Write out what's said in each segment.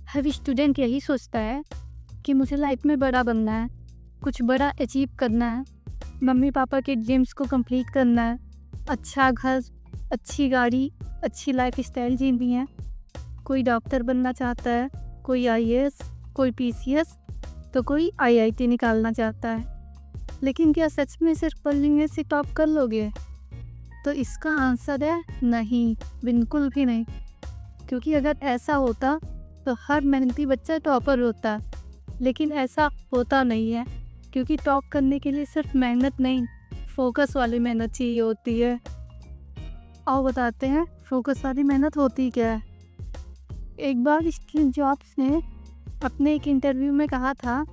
हर student यही सोचता है कि मुझे लाइफ में बड़ा बनना है, कुछ बड़ा अचीव करना है, मम्मी पापा के ड्रीम्स को कंप्लीट करना है, अच्छा घर, अच्छी गाड़ी, अच्छी लाइफ स्टाइल जीनी है। कोई डॉक्टर बनना चाहता है, कोई आईएएस, कोई पीसीएस, तो कोई आईआईटी निकालना चाहता है। लेकिन क्या सच में सिर्फ पढ़ने से टॉप कर लोगे? तो इसका आंसर है नहीं, बिल्कुल भी नहीं। क्योंकि अगर ऐसा होता तो हर मेहनती बच्चा टॉपर होता, लेकिन ऐसा होता नहीं है। क्योंकि टॉप करने के लिए सिर्फ मेहनत नहीं, फोकस वाली मेहनत चाहिए होती है। और बताते हैं फोकस वाली मेहनत होती क्या है। एक बार स्टीव जॉब्स ने अपने एक इंटरव्यू में कहा था,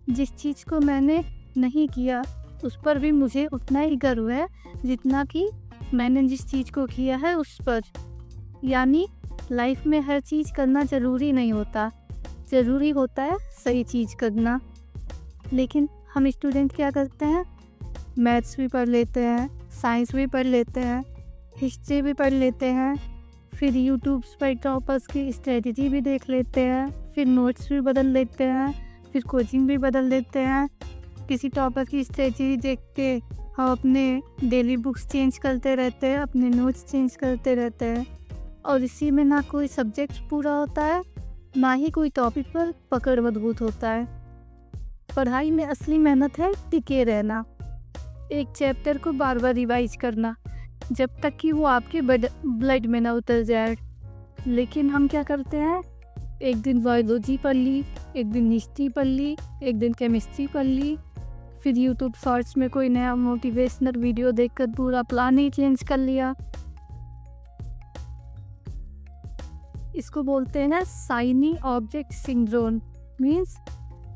जिस चीज़ को मैंने नहीं किया उस पर भी मुझे उतना ही गर्व है जितना कि मैंने जिस चीज़ को किया है उस पर। यानी लाइफ में हर चीज़ करना ज़रूरी नहीं होता, ज़रूरी होता है सही चीज़ करना। लेकिन हम स्टूडेंट क्या करते हैं, मैथ्स भी पढ़ लेते हैं, साइंस भी पढ़ लेते हैं, हिस्ट्री भी पढ़ लेते हैं, फिर यूट्यूब पर टॉपर्स की स्ट्रेटजी भी देख लेते हैं, फिर नोट्स भी बदल लेते हैं, फिर कोचिंग भी बदल लेते हैं। किसी टॉपर की स्ट्रेटजी देख के हम अपने डेली बुक्स चेंज करते रहते हैं, अपने नोट्स चेंज करते रहते हैं। और इसी में ना कोई सब्जेक्ट पूरा होता है, ना ही कोई टॉपिक पर पकड़ मजबूत होता है। पढ़ाई में असली मेहनत है टिके रहना, एक चैप्टर को बार बार रिवाइज करना जब तक कि वो आपके ब्लड में ना उतर जाए। लेकिन हम क्या करते हैं, एक दिन बायोलॉजी पढ़ ली, एक दिन हिस्ट्री पढ़ ली, एक दिन केमिस्ट्री पढ़ ली, फिर यूट्यूब शॉर्ट्स में कोई नया मोटिवेशनल वीडियो देखकर पूरा प्लान ही चेंज कर लिया। इसको बोलते हैं ना शाइनी ऑब्जेक्ट सिंड्रोम। मीन्स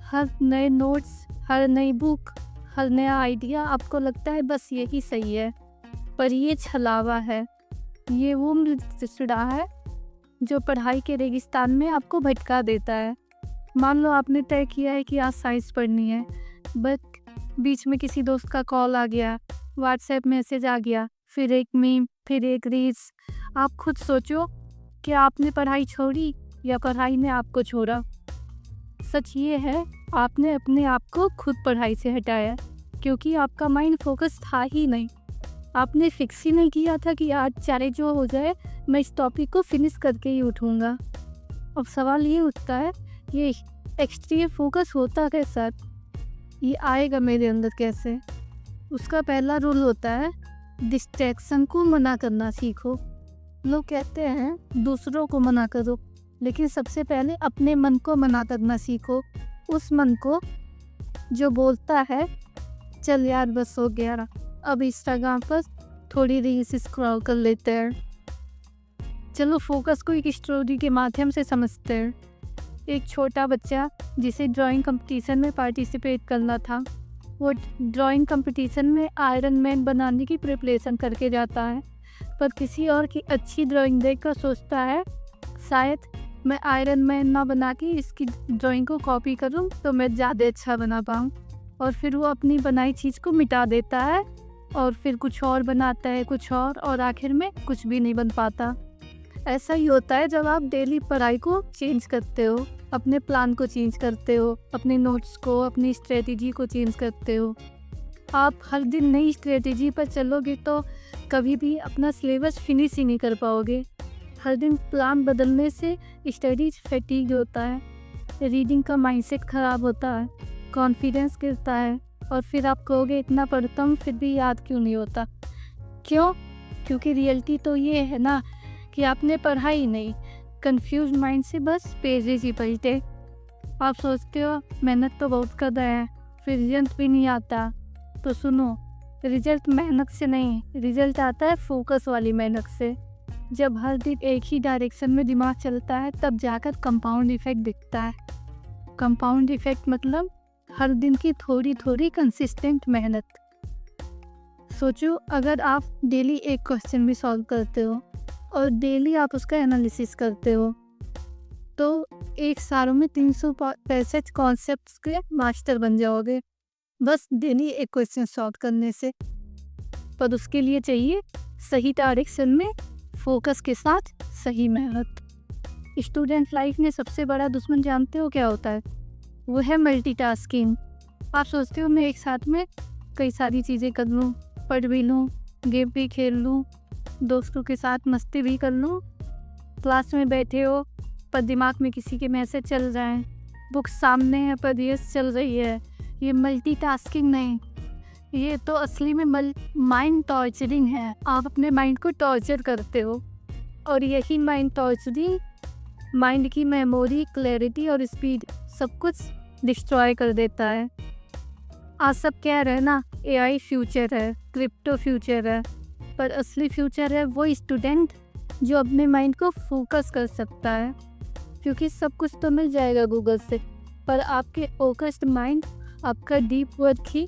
हर नए नोट्स, हर नई बुक, हर नया आइडिया आपको लगता है बस यही सही है, पर ये छलावा है। ये वो मृतसिड़ा है जो पढ़ाई के रेगिस्तान में आपको भटका देता है। मान लो आपने तय किया है कि आज साइंस पढ़नी है, बट बीच में किसी दोस्त का कॉल आ गया, व्हाट्सएप मैसेज आ गया, फिर एक मीम, फिर एक रील्स। आप खुद सोचो कि आपने पढ़ाई छोड़ी या पढ़ाई ने आपको छोड़ा। सच ये है, आपने अपने आप को खुद पढ़ाई से हटाया, क्योंकि आपका माइंड फोकस था ही नहीं। आपने फिक्स ही नहीं किया था कि आज चाहे जो हो जाए मैं इस टॉपिक को फिनिश करके ही उठूँगा। अब सवाल ये उठता है, ये एक्सट्रीम फोकस होता कैसा, ये आएगा मेरे अंदर कैसे? उसका पहला रूल होता है, डिस्ट्रैक्शन को मना करना सीखो। लोग कहते हैं दूसरों को मना करो, लेकिन सबसे पहले अपने मन को मना करना सीखो। उस मन को जो बोलता है चल यार बस हो गया, अब इंस्टाग्राम पर थोड़ी रील्स स्क्रॉल कर लेते हैं। चलो फोकस को एक स्टोरी के माध्यम से समझते हैं। एक छोटा बच्चा जिसे ड्राइंग कंपटीशन में पार्टिसिपेट करना था, वो ड्राइंग कंपटीशन में आयरन मैन बनाने की प्रिपरेशन करके जाता है, पर किसी और की अच्छी ड्राइंग देखकर सोचता है शायद मैं आयरन मैन ना बना के इसकी ड्राइंग को कॉपी करूं तो मैं ज़्यादा अच्छा बना पाऊँ। और फिर वो अपनी बनाई चीज़ को मिटा देता है और फिर कुछ और बनाता है, कुछ और आखिर में कुछ भी नहीं बन पाता। ऐसा ही होता है जब आप डेली पढ़ाई को चेंज करते हो, अपने प्लान को चेंज करते हो, अपने नोट्स को, अपनी स्ट्रेटजी को चेंज करते हो। आप हर दिन नई स्ट्रेटजी पर चलोगे तो कभी भी अपना सिलेबस फिनिश ही नहीं कर पाओगे। हर दिन प्लान बदलने से स्टडी फैटीग होता है, रीडिंग का माइंडसेट ख़राब होता है, कॉन्फिडेंस गिरता है, और फिर आप कहोगे इतना पढ़ता हूँ फिर भी याद क्यों नहीं होता। क्यों? क्योंकि रियलिटी तो ये है ना कि आपने पढ़ा ही नहीं, कंफ्यूज माइंड से बस पेजेस ही पलटे। आप सोचते हो मेहनत तो बहुत कर रहे हैं, फिर रिजल्ट भी नहीं आता। तो सुनो, रिजल्ट मेहनत से नहीं, रिजल्ट आता है फोकस वाली मेहनत से। जब हर दिन एक ही डायरेक्शन में दिमाग चलता है तब जाकर कंपाउंड इफेक्ट दिखता है। कंपाउंड इफेक्ट मतलब हर दिन की थोड़ी थोड़ी कंसिस्टेंट मेहनत। सोचो, अगर आप डेली एक क्वेश्चन भी सॉल्व करते हो और डेली आप उसका एनालिसिस करते हो, तो एक सालों में 365 कॉन्सेप्ट्स के मास्टर बन जाओगे, बस डेली एक क्वेश्चन सॉल्व करने से। पर उसके लिए चाहिए सही डायरेक्शन में फोकस के साथ सही मेहनत। स्टूडेंट लाइफ में सबसे बड़ा दुश्मन जानते हो क्या होता है? वो है मल्टीटास्किंग। आप सोचते हो मैं एक साथ में कई सारी चीज़ें कर लूँ, पढ़ भी लूँ, गेम भी खेल लूँ, दोस्तों के साथ मस्ती भी कर लूँ। क्लास में बैठे हो पर दिमाग में किसी के मैसेज चल जाएं, बुक सामने है पर रील्स चल रही है। ये मल्टीटास्किंग नहीं, ये तो असली में माइंड टॉर्चरिंग है। आप अपने माइंड को टॉर्चर करते हो और यही माइंड टॉर्चरिंग माइंड की मेमोरी, क्लैरिटी और स्पीड सब कुछ डिस्ट्रॉय कर देता है। आज सब कह रहे हैं ना, एआई फ्यूचर है, क्रिप्टो फ्यूचर है, पर असली फ्यूचर है वो स्टूडेंट जो अपने माइंड को फोकस कर सकता है। क्योंकि सब कुछ तो मिल जाएगा गूगल से, पर आपके फोकस्ड माइंड, आपका डीप वर्क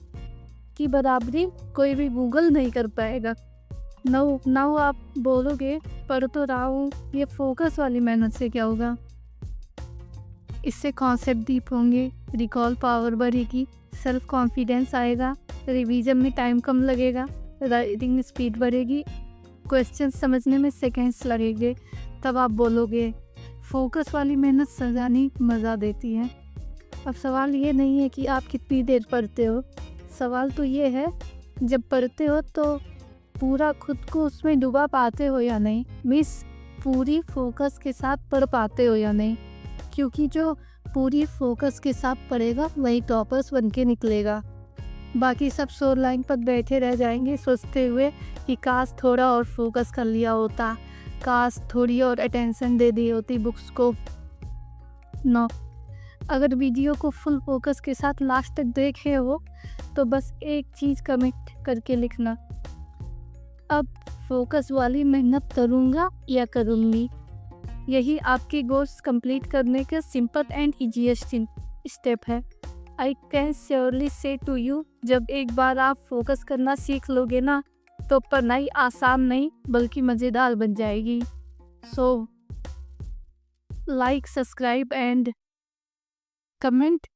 की बराबरी कोई भी गूगल नहीं कर पाएगा। नाउ आप बोलोगे पढ़ तो रहा हूँ, ये फोकस वाली मेहनत से क्या होगा? इससे कॉन्सेप्ट डीप होंगे, रिकॉल पावर बढ़ेगी, सेल्फ कॉन्फिडेंस आएगा, रिवीजन में टाइम कम लगेगा, राइटिंग स्पीड बढ़ेगी, क्वेश्चन समझने में सेकेंड्स लगेंगे। तब आप बोलोगे फोकस वाली मेहनत सजानी मज़ा देती है। अब सवाल ये नहीं है कि आप कितनी देर पढ़ते हो, सवाल तो ये है जब पढ़ते हो तो पूरा खुद को उसमें डुबा पाते हो या नहीं, मीन्स पूरी फोकस के साथ पढ़ पाते हो या नहीं। क्योंकि जो पूरी फोकस के साथ पढ़ेगा वही टॉपर्स बन के निकलेगा। बाकी सब शोर लाइन पर बैठे रह जाएंगे सोचते हुए कि काश थोड़ा और फोकस कर लिया होता, काश थोड़ी और अटेंशन दे दी होती बुक्स को। नो, अगर वीडियो को फुल फोकस के साथ लास्ट तक देखे हो तो बस एक चीज़ कमेंट करके लिखना, अब फोकस वाली मेहनत करूँगा या करूँगी। यही आपकी गोल्स कंप्लीट करने का सिंपल एंड ईजीएस्ट स्टेप है। I can surely say to you, जब एक बार आप फोकस करना सीख लोगे ना तो पढ़ाई आसान नहीं बल्कि मज़ेदार बन जाएगी। So like, subscribe and comment